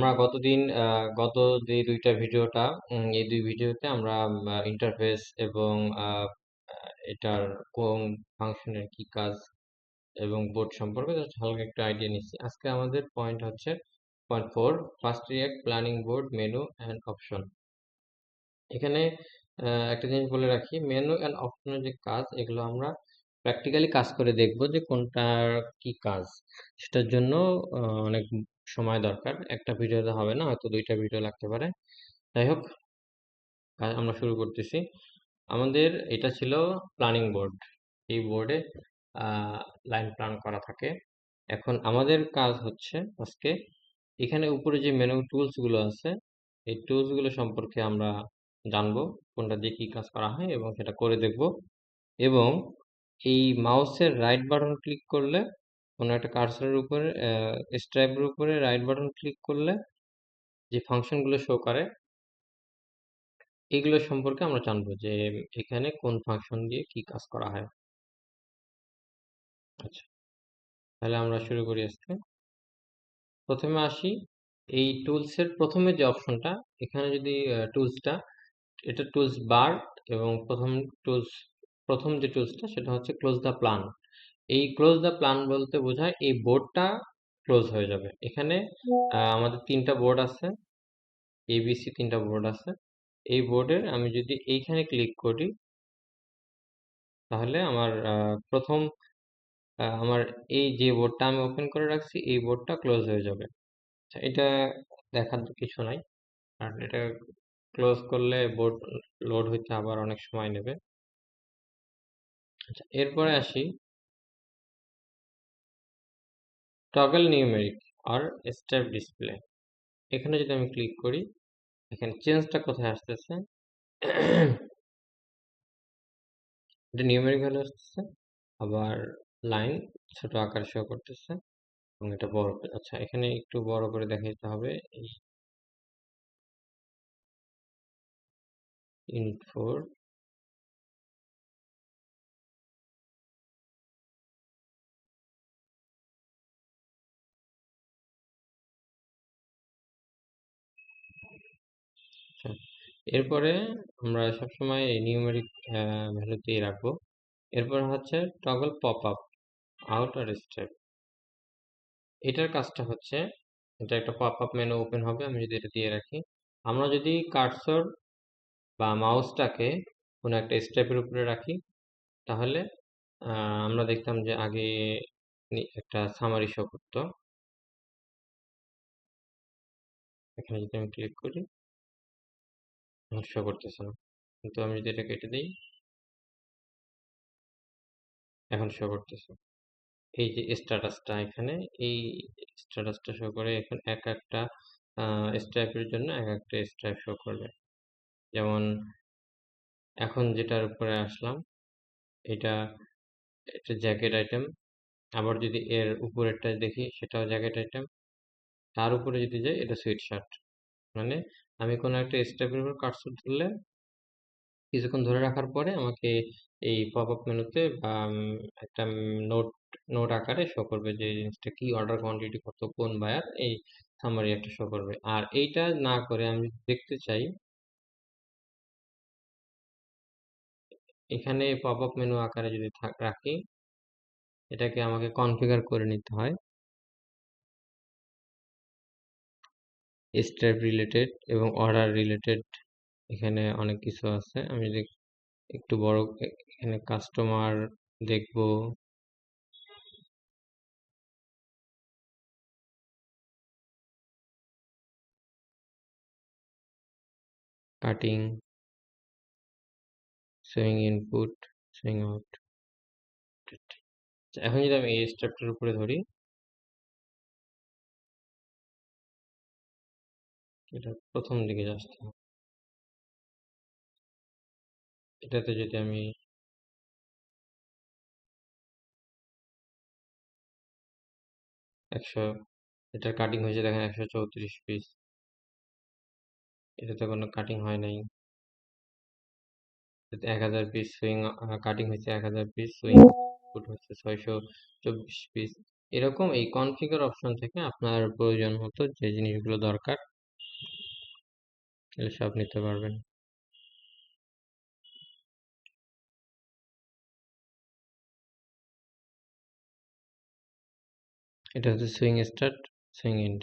আমরা গত যে দুইটা ভিডিওটা এই দুই ভিডিওতে আমরা ইন্টারফেস এবং এটার কোন ফাংশনের কি কাজ এবং বোর্ড সম্পর্কে just হালকা একটা আইডিয়া নিচ্ছি। আজকে আমাদের পয়েন্ট হচ্ছে point 4, first react planning board menu and option. এখানে একটা জিনিস বলে রাখি, মেনু অ্যান্ড অপশনের যে কাজ এগুলো আমরা প্র্যাকটিক্যালি কাজ করে দেখব যে কোনটার কি কাজ। সেটার জন্য অনেক সময় দরকার, একটা ভিডিওতে হবে না, হয়তো দুইটা ভিডিও লাগতে পারে। যাই হোক, আমরা শুরু করতেছি। আমাদের এটা ছিল প্ল্যানিং বোর্ড। এই বোর্ডে লাইন প্ল্যান করা থাকে। এখন আমাদের কাজ হচ্ছে আজকে এখানে উপরে যে মেনু টুলস গুলো আছে, এই টুলস গুলো সম্পর্কে আমরা জানবো, কোনটা দিয়ে কি কাজ করা হয় এবং সেটা করে দেখব। এবং এই মাউসের রাইট বাটন ক্লিক করলে, কোনো একটা কার্সরের উপরে স্ট্রাইপের উপরে রাইট বাটন ক্লিক করলে যে ফাংশন গুলো শো করে, এগুলো সম্পর্কে আমরা জানবো যে এখানে কোন ফাংশন দিয়ে কি কাজ করা হয়। আচ্ছা, তাহলে আমরা শুরু করি আজকে। প্রথমে আসি এই টুলসের প্রথমে যে অপশনটা, এখানে যদি টুলসটা, এটা টুলস বার, এবং প্রথম যে টুলসটা সেটা হচ্ছে ক্লোজ দ্য প্ল্যান। এই ক্লোজ দ্য প্ল্যান বলতে বোঝায় এই বোর্ডটা ক্লোজ হয়ে যাবে। এখানে আমাদের তিনটা বোর্ড আছে, এবিসি তিনটা বোর্ড আছে। এই বোর্ডের আমি যদি এইখানে ক্লিক করি, তাহলে আমার আমার এই যে বোর্ডটা আমি ওপেন করে রাখছি এই বোর্ডটা ক্লোজ হয়ে যাবে। আচ্ছা, এটা দেখার তো কিছু নাই, কারণ এটা ক্লোজ করলে বোর্ড লোড হইতে আবার অনেক সময় নেবে। আচ্ছা, এরপরে আসি টগল নিউমেরিক আর স্টেপ ডিসপ্লে। এখানে যদি আমি ক্লিক করি, এখানে চেঞ্জটা কোথায় আসতেছে? এটা নিউমেরিক ভ্যালু আসতেছে, আবার লাইন ছোট আকারে শো করতেছে, এবং এটা বড়। আচ্ছা, এখানে একটু বড় করে দেখাইতে হবে। এই ইউনিট 4, আচ্ছা, এরপরে আমরা সবসময় এই নিউমেরিক ভ্যালুতেই রাখবো। এরপর হচ্ছে টগল পপ আপ আউট আর স্টেপ। এটার কাজটা হচ্ছে, এটা একটা পপ আপ মেনু ওপেন হবে আমি যদি এটা দিয়ে রাখি। আমরা যদি কার্সর বা মাউসটাকে কোনো একটা স্টেপের উপরে রাখি, তাহলে আমরা দেখতাম যে আগে একটা সামারি শো করতো। এখানে যদি আমি ক্লিক করি, এখন শো করতেছে না, কিন্তু আমি যদি এটা কেটে দিই, এখন শো করতেছে। এই যে স্ট্যাটাসটা এখানে, এই স্ট্যাটাসটা শো করে। এখন এক একটা স্ট্রাইপের জন্য এক একটা স্ট্রাইপ শো করবে। যেমন এখন যেটার উপরে আসলাম, এটা একটা জ্যাকেট আইটেম। আবার যদি এর উপরেরটা দেখি, সেটাও জ্যাকেট আইটেম। তার উপরে যদি যাই, এটা সুইট শার্ট। মানে আমি কোনো একটা স্ট্রাইপের উপর কার্সর ধরলে, কিছুক্ষণ ধরে রাখার পরে আমাকে এই পপ আপ মেনুতে বা একটা নোট নোট আকারে শো করবে যে এই জিনিসটা কি, অর্ডার কোয়ান্টিটি কত, কোন বায়ার, এই সামারি একটা শো করবে। আর এইটা না করে আমি দেখতে চাই, এখানে পপ আপ মেনু আকারে যদি রাখি, এটাকে আমাকে কনফিগার করে নিতে হয়। স্টেপ রিলেটেড এবং অর্ডার রিলেটেড, এখানে অনেক কিছু আছে। আমি যদি একটু বড়, এখানে কাস্টমার দেখব, cutting, swing input, swing out. এখন যদি আমি এই স্টেপটার উপরে ধরি, এটা প্রথম দিকে যাচ্ছে। এটাতে যদি আমি 100, এটার কাটিং হয়েছে দেখেন 134 পিস। এটাতে কোনো কাটিং হয় নাই। 1000 পিস সুইং কাটিং হয়েছে, 1000 পিস সুইং ফুট হচ্ছে 624 পিস। এরকম এই কনফিগার অপশন থেকে আপনার প্রয়োজন হতো যে জিনিসগুলো দরকার এগুলো সব নিতে পারবেন। এটা হচ্ছে সুইং স্টার্ট, সুইং এন্ড।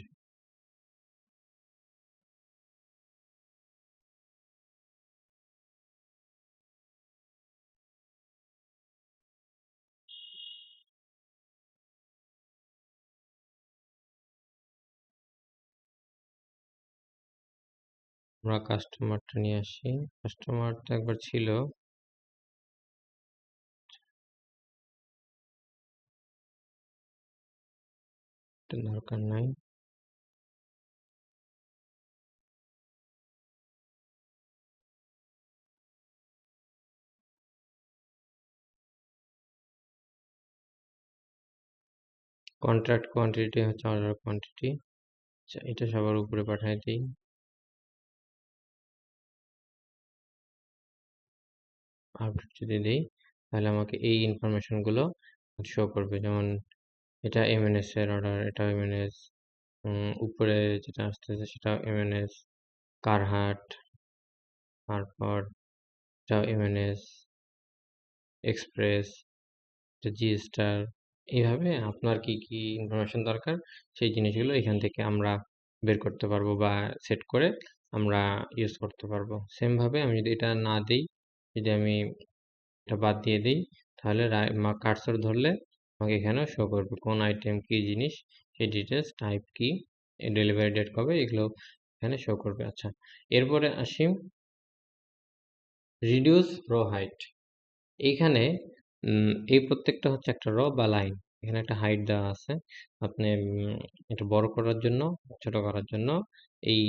আমরা কাস্টমারটা নিয়ে আসি। কাস্টমার তো একবার ছিল, এটা দরকার নাই। কন্ট্রাক্ট কোয়ান্টিটি হচ্ছে অর্ডার কোয়ান্টিটি। আচ্ছা, এটা সবার উপরে পাঠিয়ে দিই। আপডেট যদি দিই তাহলে আমাকে এই ইনফরমেশন গুলো শো করবে, যেমন এটা এমএনএস এর অর্ডার, এটা এমএনএস, উপরে যেটা আসতেছে সেটা এমএনএস, কারহাট, তারপর এটা এমএনএস, এক্সপ্রেস, এটা জি স্টার। এইভাবে আপনার কি কি ইনফরমেশন দরকার সেই জিনিসগুলো এখান থেকে আমরা বের করতে পারবো বা সেট করে আমরা ইউজ করতে পারবো। সেম ভাবে আমি যদি এটা না দিই, যদি আমি এটা বাদ দিয়ে দিই, তাহলে কার্সর ধরলে আমাকে এখানেও শো করবে কোন আইটেম কি জিনিস, সেই ডিটেলস, টাইপ কি, ডেলিভারি ডেট কবে, এগুলো এখানে শো করবে। আচ্ছা, এরপরে আসি রিডিউস রো হাইট। এইখানে এই প্রত্যেকটা হচ্ছে একটা র বা লাইন। এখানে একটা হাইট দেওয়া আছে। আপনি এটা বড় করার জন্য, ছোট করার জন্য এই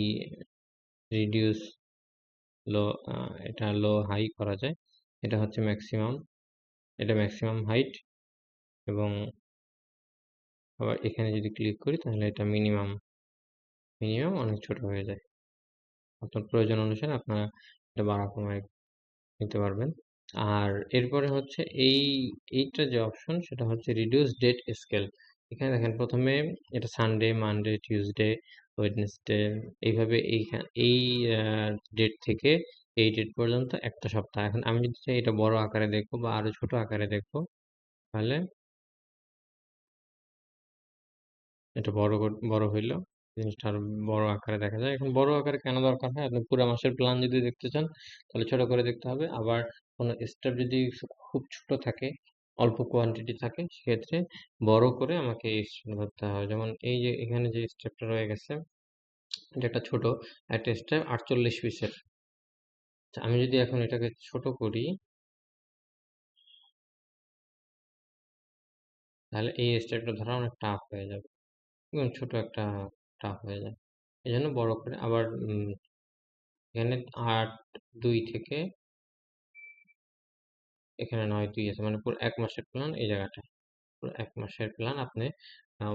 রিডিউস লো, এটা লো হাই করা যায়। এটা হচ্ছে ম্যাক্সিমাম, এটা ম্যাক্সিমাম হাইট। এবং আবার এখানে যদি ক্লিক করি তাহলে এটা মিনিমাম, মিনিমাম অনেক ছোট হয়ে যায়। আপনার প্রয়োজন অনুসারে আপনারা এটা বাড়া কমায় নিতে পারবেন। আর এরপরে হচ্ছে এইটা যে অপশন সেটা হচ্ছে রিডিউস ডেট স্কেল। এখানে দেখেন প্রথমে এটা সানডে, মানডে, টিউসডে, ওয়েডনেসডে, এইভাবে এই ডেট থেকে এই ডেট পর্যন্ত একটা সপ্তাহ। এখন আমি যদি চাই এটা বড় আকারে দেখবো বা আরো ছোট আকারে দেখবো, তাহলে এটা বড় হইলো, জিনিসটা আরো বড় আকারে দেখা যায়। এখন বড় আকারে কেন দরকার হয়? আপনি পুরো মাসের প্ল্যান যদি দেখতে চান তাহলে ছোট করে দেখতে হবে। আবার কোনো স্টেপ যদি খুব ছোট থাকে, অল্প কোয়ান্টিটি থাকে, সেক্ষেত্রে বড় করে আমাকে এই স্টেপটা ধরতে হবে। যেমন এই যে এখানে যে স্টেপটা রয়ে গেছে, এটা একটা ছোট একটা স্টেপ 48 পিসের। আমি যদি এখন এটাকে ছোট করি তাহলে এই স্টেপটা ধরা অনেক টাফ হয়ে যাবে এবং ছোট একটা টাফ হয়ে যায়। এই জন্য বড় করে আবার এখানে 8/2 থেকে এখানে 9/2 আছে, মানে পুরো 1 মাসের প্ল্যান এই জায়গাটায়। পুরো 1 মাসের প্ল্যান আপনি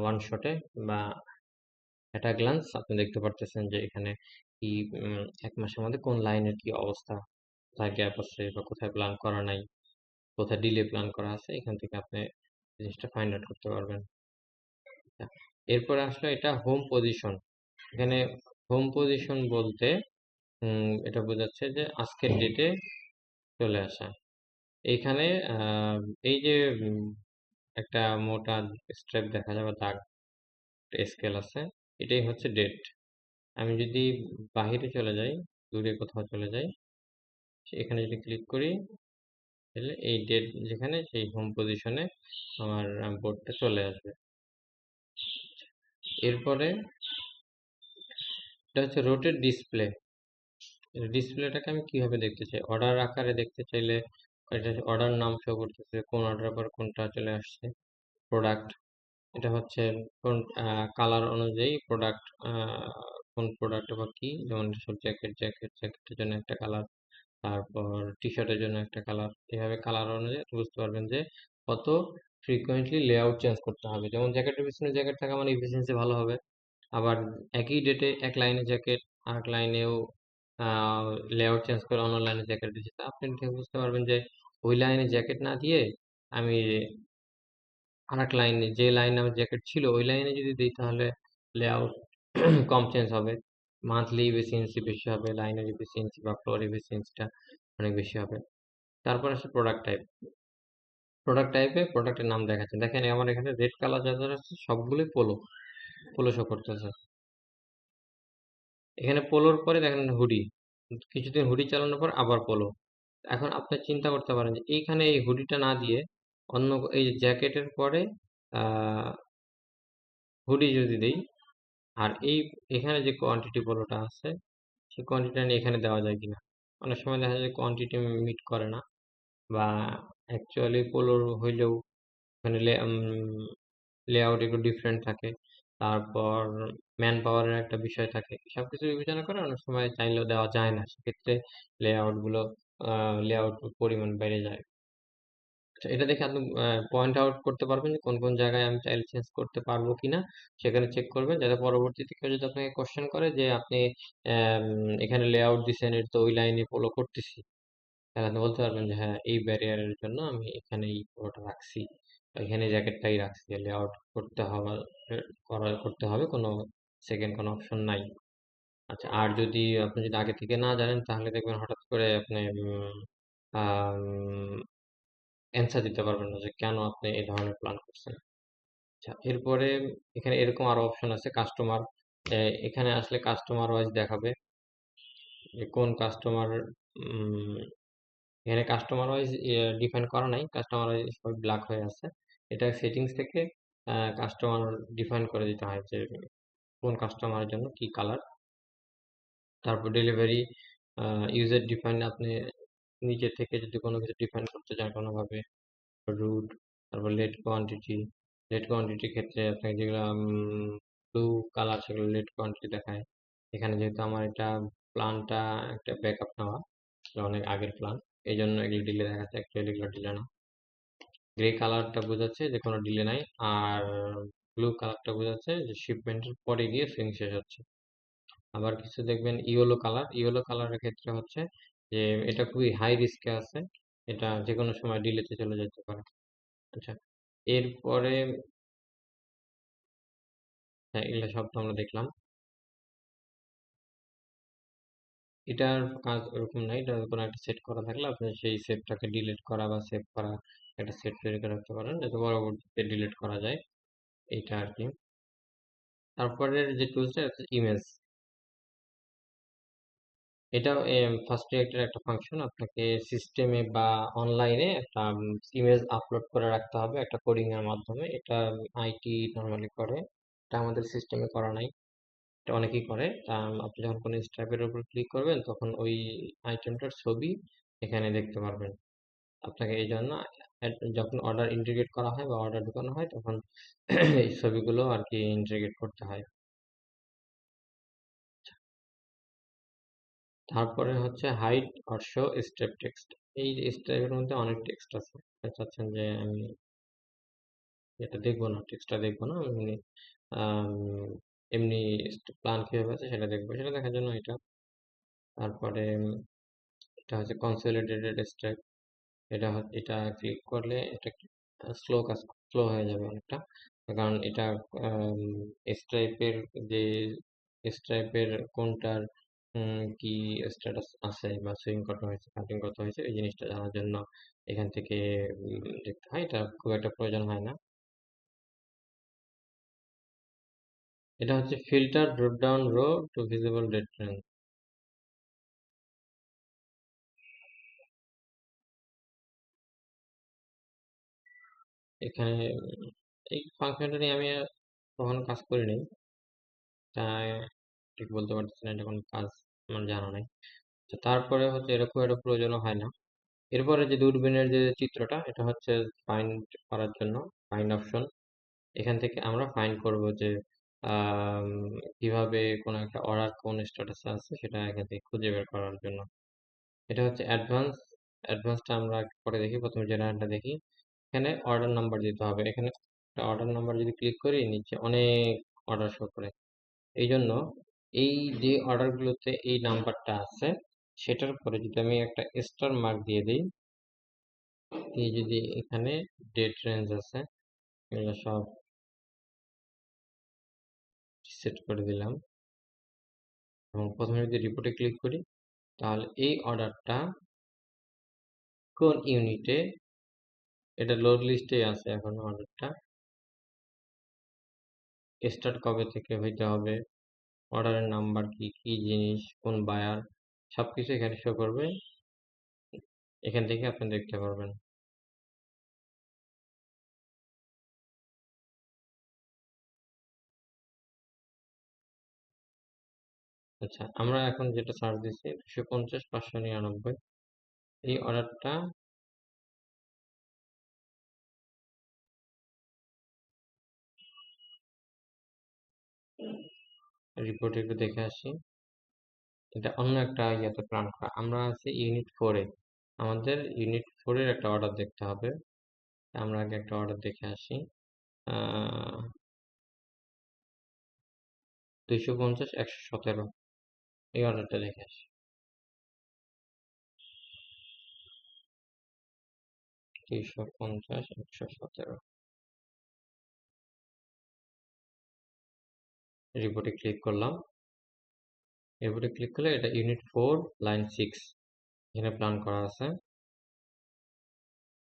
ওয়ান শটে বা এট আ গ্লান্স আপনি দেখতে পারতেছেন যে এখানে কি 1 মাসের মধ্যে কোন লাইনের কি অবস্থা, কোথায় গ্যাপ আছে বা কোথায় প্ল্যান করা নাই, কোথায় ডিলে প্ল্যান করা আছে, এখান থেকে আপনি জিনিসটা ফাইন্ড আউট করতে পারবেন। এরপরে আসলে এটা হোম পজিশন। এখানে হোম পজিশন বলতে এটা বোঝাচ্ছে যে আজকের ডেটে চলে আসা। এইখানে এই যে একটা মোটা স্ট্রেপ দেখা যাবে, দাগ, স্কেল আছে, এটাই হচ্ছে ডেট। আমি যদি বাহিরে চলে যাই, দূরে কোথাও চলে যাই, এখানে যদি ক্লিক করি তাহলে এই ডেট যেখানে সেই হোম পজিশনে আমার বোর্ডটা চলে আসবে। এরপরে এটা হচ্ছে রোটেট ডিসপ্লে। ডিসপ্লেটাকে আমি কিভাবে দেখতে চাই? অর্ডার আকারে দেখতে চাইলে এটা অর্ডার নাম শো করতেছে, কোন অর্ডার পর কোনটা চলে আসছে, প্রোডাক্ট, এটা হচ্ছে কোন কালার অনুযায়ী প্রোডাক্ট, কোন প্রোডাক্ট বা কি, যেমন সব জ্যাকেটের জন্য একটা কালার, তারপর টি শার্টের জন্য একটা কালার। এভাবে কালার অনুযায়ী আপনি বুঝতে পারবেন যে কত ফ্রিকোয়েন্টলি লেআউট চেঞ্জ করতে হবে। যেমন জ্যাকেটের পিছনে জ্যাকেট থাকা মানে এফিসিয়েন্সি ভালো হবে। আবার একই ডেটে এক লাইনে জ্যাকেট, আর এক লাইনেও লেআউট চেঞ্জ করে অন্য লাইনে জ্যাকেট দিচ্ছে, তা আপনি দেখে বুঝতে পারবেন যে ওই লাইনে জ্যাকেট না দিয়ে আমি আর এক লাইনে যে লাইনে আমার জ্যাকেট ছিল ওই লাইনে যদি দিই তাহলে লেআউট কম চেঞ্জ হবে, মান্থলি এফিসিয়েন্সি বেশি হবে, লাইনের এফিসিয়েন্সি বা ফ্লোর এফিসিয়েন্সিটা অনেক বেশি হবে। তারপর আসে প্রোডাক্ট টাইপ। প্রোডাক্ট টাইপে প্রোডাক্টের নাম দেখাচ্ছে, দেখেন আমার এখানে রেড কালার যা যা আছে সবগুলোই পোলো, পোলো শো করতেছে। এখানে পোলোর পরে দেখেন হুডি, কিছুদিন হুডি চালানোর পর আবার পোলো। এখন আপনি চিন্তা করতে পারেন যে এইখানে এই হুডিটা না দিয়ে অন্য এই জ্যাকেটের পরে আহ হুডি যদি দেই, আর এখানে যে কোয়ান্টিটি পোলোটা আছে সেই কোয়ান্টিটি নিয়ে এখানে দেওয়া যায় কিনা। অনেক সময় দেখা যায় কোয়ান্টিটি মিট করে না, বা অ্যাকচুয়ালি পোলোর হইলেও ওখানে লেআউট একটু ডিফারেন্ট থাকে। তারপর ম্যান পাওয়ারের একটা বিষয় থাকে, সবকিছু বিবেচনা করে অনেক সময় চাইলেও দেওয়া যায় না, সেক্ষেত্রে লেআউট পরিমাণ বেড়ে যায়। আচ্ছা, এটা দেখে আপনি পয়েন্ট আউট করতে পারবেন যে কোন কোন জায়গায় আমি চাইলে চেঞ্জ করতে পারবো কিনা, সেখানে চেক করবেন, যাতে পরবর্তীতে কেউ যদি আপনাকে কোশ্চেন করে যে আপনি এখানে লেআউট দিচ্ছেন, এটা তো ওই লাইনে ফলো করতেছি, তাহলে আপনি বলতে পারবেন যে হ্যাঁ এই ব্যারিয়ারের জন্য আমি এখানে এই ফলোটা রাখছি, বা এখানে জ্যাকেটটাই রাখছি, লেআউট করতে হবে, কোনো সেকেন্ড কোনো অপশন নাই। আচ্ছা, আর যদি আপনি যদি আগে থেকে না জানেন তাহলে দেখবেন হঠাৎ করে আপনি অ্যান্সার দিতে পারবেন না যে কেন আপনি এই ধরনের প্ল্যান করছেন। আচ্ছা, এরপরে এখানে এরকম আরো অপশন আছে কাস্টমার। এখানে আসলে কাস্টমার ওয়াইজ দেখাবে যে কোন কাস্টমার, এখানে কাস্টমার ওয়াইজ ডিফাইন করা নাই, কাস্টমার ওয়াইজ সব ব্ল্যাক হয়ে আছে। এটা সেটিংস থেকে কাস্টমার ডিফাইন করে দিতে হয় যে কোন কাস্টমারের জন্য কি কালার। তারপর ডেলিভারি ইউজার ডিফাইন, আপনি নিজে থেকে যদি কোনো কিছু ডিফাইন করতে চান কোনোভাবে, রুট। তারপর লেট কোয়ান্টিটির ক্ষেত্রে আপনাকে যেগুলো ব্লু কালার সেগুলো লেট কোয়ান্টিটি দেখায়। এখানে যেহেতু আমার এটা প্ল্যানটা একটা ব্যাকআপ নেওয়া, এটা অনেক আগের প্ল্যান, এই জন্য এগুলো ডিলে দেখাচ্ছে, অ্যাকচুয়ালি এগুলো ডিলে না। গ্রে কালারটা বোঝাচ্ছে যে কোনো ডিলে নাই, আর ব্লু কালারটা বোঝাচ্ছে যে শিপমেন্টের পরে গিয়ে সুইং শেষ হচ্ছে। আবার কিছু দেখবেন ইয়েলো কালারের ক্ষেত্রে হচ্ছে যে এটা খুবই হাই রিস্কে আছে, এটা যে কোনো সময় ডিলেতে চলে যেতে পারে। আচ্ছা, এরপরে হ্যাঁ, এগুলো সব তো আমরা দেখলাম। এটার কাজ ওরকম নাই, এটা কোনো একটা সেট করা থাকলে আপনি সেই সেটটাকে ডিলিট করা বা সেভ করা একটা সেট তৈরি করে রাখতে পারেন, যাতে পরবর্তীতে ডিলিট করা যায়, এইটা আর কি। তারপরের যে টুলসটা হচ্ছে ইমেজ। এটা ফার্স্ট রিয়েক্টের একটা ফাংশন, আপনাকে সিস্টেমে বা অনলাইনে একটা ইমেজ আপলোড করে রাখতে হবে একটা কোডিং এর মাধ্যমে। এটা আইটি নর্মালি করে, এটা আমাদের সিস্টেমে করা নাই, এটা অনেকেই করে। আপনি যখন কোনো স্ট্রাইপের উপর ক্লিক করবেন তখন ওই আইটেমটার ছবি এখানে দেখতে পারবেন। আপনাকে এই জন্য যখন অর্ডার ইন্টিগ্রেট করা হয় বা অর্ডার ঢুকানো হয় তখন এই ছবিগুলো আর কি ইন্টিগ্রেট করতে হয়। তারপরে হচ্ছে hide or show step text. এই স্টেপের মধ্যে অনেক টেক্সট আছে, আপনি চাচ্ছেন যে আমি এটা দেখবো না, টেক্সটটা দেখবো না, আমি আম, এমনি প্ল্যান কিভাবে আছে সেটা দেখবো, সেটা দেখার জন্য এটা। তারপরে এটা হচ্ছে কনসলিডেটেড স্টেপ। এটা ক্লিক করলে এটা স্লো হয়ে যাবে অনেকটা, কারণ এটা স্ট্রাইপের যে স্ট্রাইপের কোনটার কি স্ট্যাটাস আছে বা সুইং কত হয়েছে কাটিং কত হয়েছে এই জিনিসটা জানার জন্য এখান থেকে দেখতে হয়, এটা খুব একটা প্রয়োজন হয় না। এটা হচ্ছে filter drop down row to visible date range. এখানে এই ফাংশনটা নিয়ে আমি কখনো কাজ করিনি, তাই ঠিক বলতে পারতেছি না, এটা কোনো কাজ আমার জানা নাই। তো তারপরে হচ্ছে এরকম এটা প্রয়োজনও হয় না। এরপরে যে দূরবীনের যে চিত্রটা, এটা হচ্ছে ফাইন্ড করার জন্য ফাইন্ড অপশন। এখান থেকে আমরা ফাইন্ড করব যে আম, কিভাবে কোনো একটা অর্ডার কোন স্ট্যাটাসে আছে সেটা এখান থেকে খুঁজে বের করার জন্য। এটা হচ্ছে অ্যাডভান্সটা আমরা একটু পরে দেখি, প্রথমে জেনারেলটা দেখি। এখানে অর্ডার নাম্বার দিতে হবে, এখানে একটা অর্ডার নাম্বার যদি ক্লিক করি নিচে অনেক অর্ডার শো করে। এই জন্য এই যে অর্ডারগুলোতে এই নাম্বারটা আছে সেটার পরে যদি আমি একটা স্টার মার্ক দিয়ে দিই, এই যদি এখানে ডেট রেঞ্জ আছে, এগুলো সব সেট করে দিলাম এবং প্রথমে যদি রিপোর্টে ক্লিক করি তাহলে এই অর্ডারটা কোন ইউনিটে, এটা লোড লিস্টে আছে এখন অর্ডারটা, স্টার্ট কবে থেকে হইতে হবে, অর্ডারের নাম্বার কি, কি জিনিস, কোন বায়ার, সবকিছু এখানে শো করবে। এখান থেকে আপনি দেখতে পারবেন। আচ্ছা, আমরা এখন যেটা সার্চ দিচ্ছি 250 599, এই অর্ডারটা রিপোর্টে একটু দেখে আসি। এটা অন্য একটা ইয়েতে প্ল্যান করা, আমরা আছি ইউনিট 4-এ, আমাদের ইউনিট 4-এর একটা অর্ডার দেখতে হবে। আমরা আগে একটা অর্ডার দেখে আসি। 250 117, এই অর্ডারটা দেখে আসি। 250 117, রিপোর্টে ক্লিক করলাম। রিপোর্টে ক্লিক করলে এটা ইউনিট 4 লাইন 6, এখানে প্ল্যান করা আছে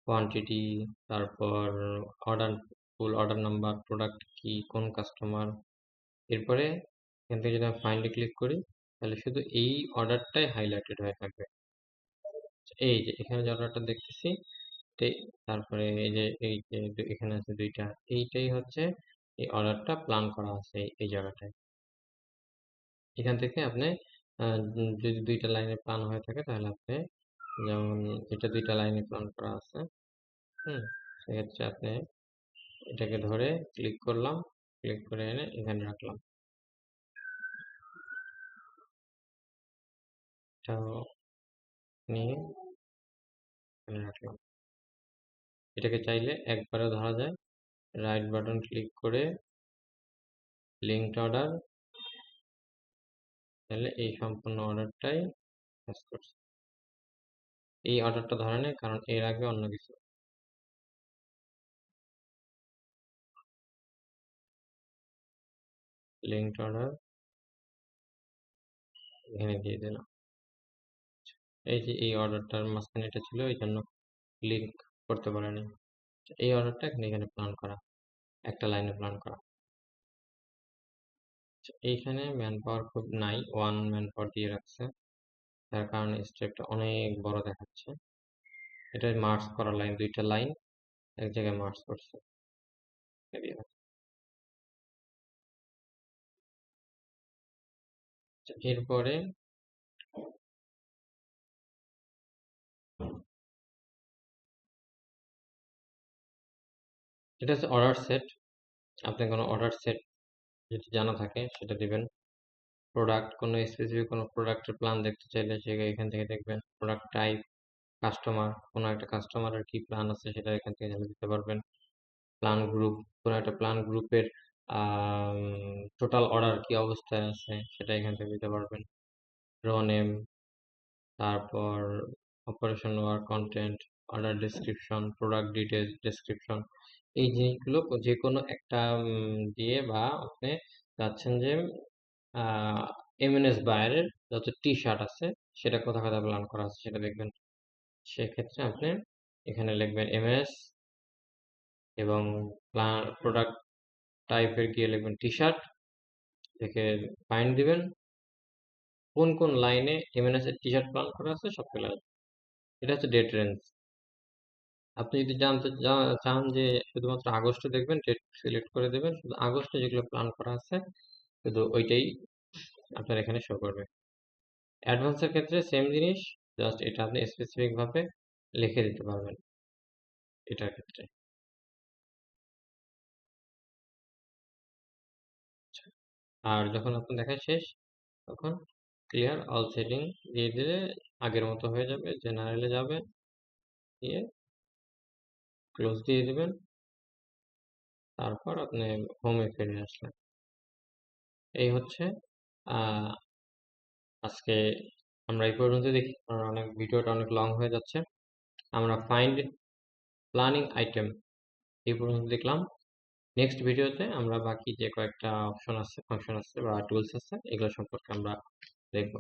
কোয়ান্টিটি, তারপর অর্ডার, ফুল অর্ডার নাম্বার, প্রোডাক্ট কি, কোন কাস্টমার। এরপরে এখান থেকে যদি আমি ফাইন্ডে ক্লিক করি তাহলে শুধু এই অর্ডারটাই হাইলাইটেড হয়ে থাকবে। এই যে এখানে যে অর্ডারটা দেখতেছি, তারপরে এই যে এখানে আছে দুইটা, এইটাই হচ্ছে এই অর্ডারটা প্ল্যান করা আছে এই জায়গাটায়। এখান থেকে আপনি যদি দুইটা লাইনে প্ল্যান হয়ে থাকে তাহলে আপনি, যেমন এটা দুইটা লাইনে প্ল্যান করা আছে, সেক্ষেত্রে আপনি এটাকে ধরে ক্লিক করলাম, ক্লিক করে এনে এখানে রাখলাম, এটাও নিয়ে এখানে রাখলাম। এটাকে চাইলে একবারে ধরা যায়, রাইট বাটন ক্লিক করে লিঙ্কড অর্ডার, তাহলে এই সম্পূর্ণ অর্ডারটাই কাজ করছে। এই অর্ডারটা ধরে নেয় কারণ এর আগে অন্য কিছু। লিঙ্কড অর্ডার এখানে দিয়ে দিলাম। এই যে এই অর্ডারটার মাঝখানে এটা ছিল, এই জন্য লিঙ্ক করতে পারেনি। এই অর্ডারটা এখানে প্ল্যান করা, একটা লাইনে প্ল্যান করা। এইখানে ম্যান পাওয়ার খুব নাই, 1 ম্যান পাওয়ার দিয়ে রাখছে, তার কারণে স্টেপটা অনেক বড় দেখাচ্ছে। এটা মার্জ করা লাইন, দুইটা লাইন এক জায়গায় মার্জ করছে। এরপরে এটা হচ্ছে অর্ডার সেট। আপনি কোনো অর্ডার সেট যদি জানা থাকে সেটা দিবেন। প্রোডাক্ট, কোনো স্পেসিফিক কোনো প্রোডাক্টের প্ল্যান দেখতে চাইলে সেটা এখান থেকে দেখবেন। প্রোডাক্ট টাইপ, কাস্টমার, কোনো একটা কাস্টমারের কি প্ল্যান আছে সেটা এখান থেকে জেনে দিতে পারবেন। প্ল্যান গ্রুপ, কোনো একটা প্ল্যান গ্রুপের টোটাল অর্ডার কি অবস্থায় আছে সেটা এখান থেকে দিতে পারবেন। রো নেম, তারপর operation work content, order description, product details description, এই জিনিসগুলো যে কোনো একটা দিয়ে, বা আপনি চাচ্ছেন যে এমএনএস বায়ারের যত টি শার্ট আছে সেটা কোথায় কোথায় প্ল্যান করা আছে সেটা দেখবেন। সেক্ষেত্রে আপনি এখানে লিখবেন এমএনএস এবং প্রোডাক্ট টাইপের গিয়ে লিখবেন টি শার্ট, থেকে ফাইন্ড দিবেন কোন কোন লাইনে এমএনএস এর টি শার্ট প্ল্যান করা আছে সবগুলো। এটা হচ্ছে ডেট রেঞ্জ। আপনি যদি জানতে চান যে শুধুমাত্র আগস্টে দেখবেন, ডেট সিলেক্ট করে দেবেন, শুধু আগস্টে যেগুলো প্ল্যান করা আছে শুধু ওইটাই আপনার এখানে শো করবে। অ্যাডভান্সের ক্ষেত্রে সেম জিনিস, জাস্ট এটা আপনি স্পেসিফিক ভাবে লিখে দিতে পারবেন এটার ক্ষেত্রে। আর যখন আপনার দেখা শেষ তখন ক্লিয়ার অল সেটিং দিয়ে দিলে আগের মতো হয়ে যাবে। জেনারেলে যাবে, দিয়ে ক্লোজ দিয়ে দিবেন, তারপর আপনি হোমে ফিরে আসলেন। এই হচ্ছে আহ আজকে আমরা এই পর্যন্ত দেখি, কারণ ভিডিওটা অনেক লং হয়ে যাচ্ছে। আমরা ফাইন্ড প্ল্যানিং আইটেম এই পর্যন্ত দেখলাম। নেক্সট ভিডিওতে আমরা বাকি যে কয়েকটা অপশন আছে, ফাংশন আছে বা টুলস আছে, এগুলো সম্পর্কে আমরা দেখব।